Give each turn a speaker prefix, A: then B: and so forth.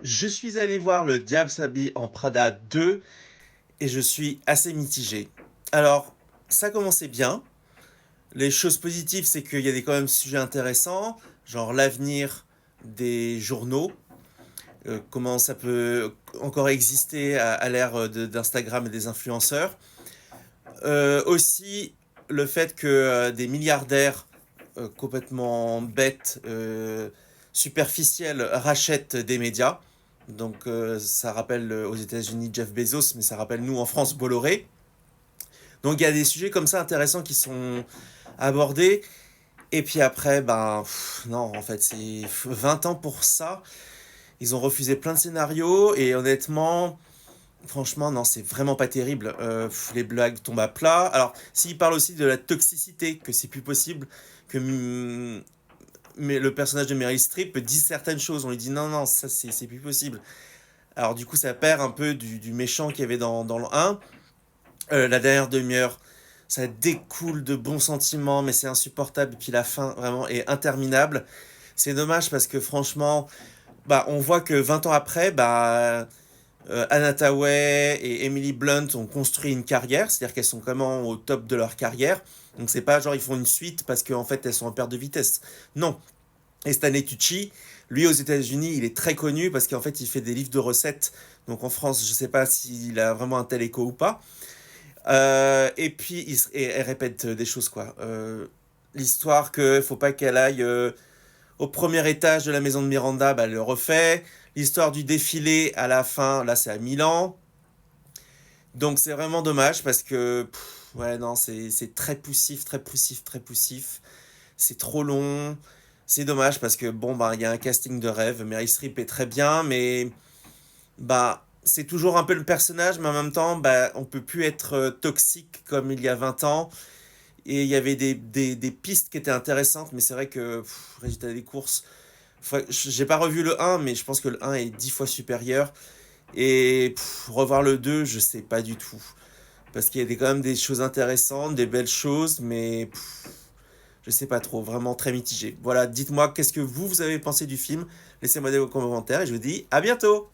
A: Je suis allé voir Le Diable s'habille en Prada 2 et je suis assez mitigé. Alors, ça commençait bien. Les choses positives, c'est qu'il y a des quand même sujets intéressants, genre l'avenir des journaux, comment ça peut encore exister à l'ère d'Instagram et des influenceurs. Aussi, le fait que des milliardaires complètement bêtes, superficiels, rachètent des médias. Donc ça rappelle aux États-Unis Jeff Bezos, mais ça rappelle nous en France Bolloré. Donc il y a des sujets comme ça intéressants qui sont abordés. Et puis après, ben non, en fait, c'est 20 ans pour ça. Ils ont refusé plein de scénarios et honnêtement, franchement, non, c'est vraiment pas terrible. Les blagues tombent à plat. Alors, s'ils parlent aussi de la toxicité, que c'est plus possible, que mais le personnage de Meryl Streep dit certaines choses. On lui dit non, non, ça c'est plus possible. Alors, du coup, ça perd un peu du méchant qu'il y avait dans le 1. La dernière demi-heure, ça découle de bons sentiments, mais c'est insupportable. Et puis la fin, vraiment, est interminable. C'est dommage parce que franchement, bah, on voit que 20 ans après, bah, Anna Thaoué et Emily Blunt ont construit une carrière, c'est-à-dire qu'elles sont vraiment au top de leur carrière. Donc c'est pas genre ils font une suite parce qu'en fait elles sont en perte de vitesse. Non. Et Stanley Tucci, lui aux États-Unis, il est très connu parce qu'en fait il fait des livres de recettes. Donc en France, je sais pas s'il a vraiment un tel écho ou pas. Et puis elle répète des choses quoi. L'histoire que faut pas qu'elle aille au premier étage de la maison de Miranda, bah, elle le refait. L'histoire du défilé à la fin, là c'est à Milan. Donc c'est vraiment dommage parce que ouais non c'est très poussif, très poussif, très poussif. C'est trop long. C'est dommage parce que bon bah il y a un casting de rêve. Meryl Streep est très bien, mais bah c'est toujours un peu le personnage, mais en même temps bah on peut plus être toxique comme il y a 20 ans. Et il y avait des pistes qui étaient intéressantes, mais c'est vrai que résultat des courses, j'ai pas revu le 1, mais je pense que le 1 est 10 fois supérieur. Et revoir le 2, je sais pas du tout. Parce qu'il y a quand même des choses intéressantes, des belles choses, mais je sais pas trop, vraiment très mitigé. Voilà, dites-moi qu'est-ce que vous avez pensé du film. Laissez-moi des commentaires et je vous dis à bientôt.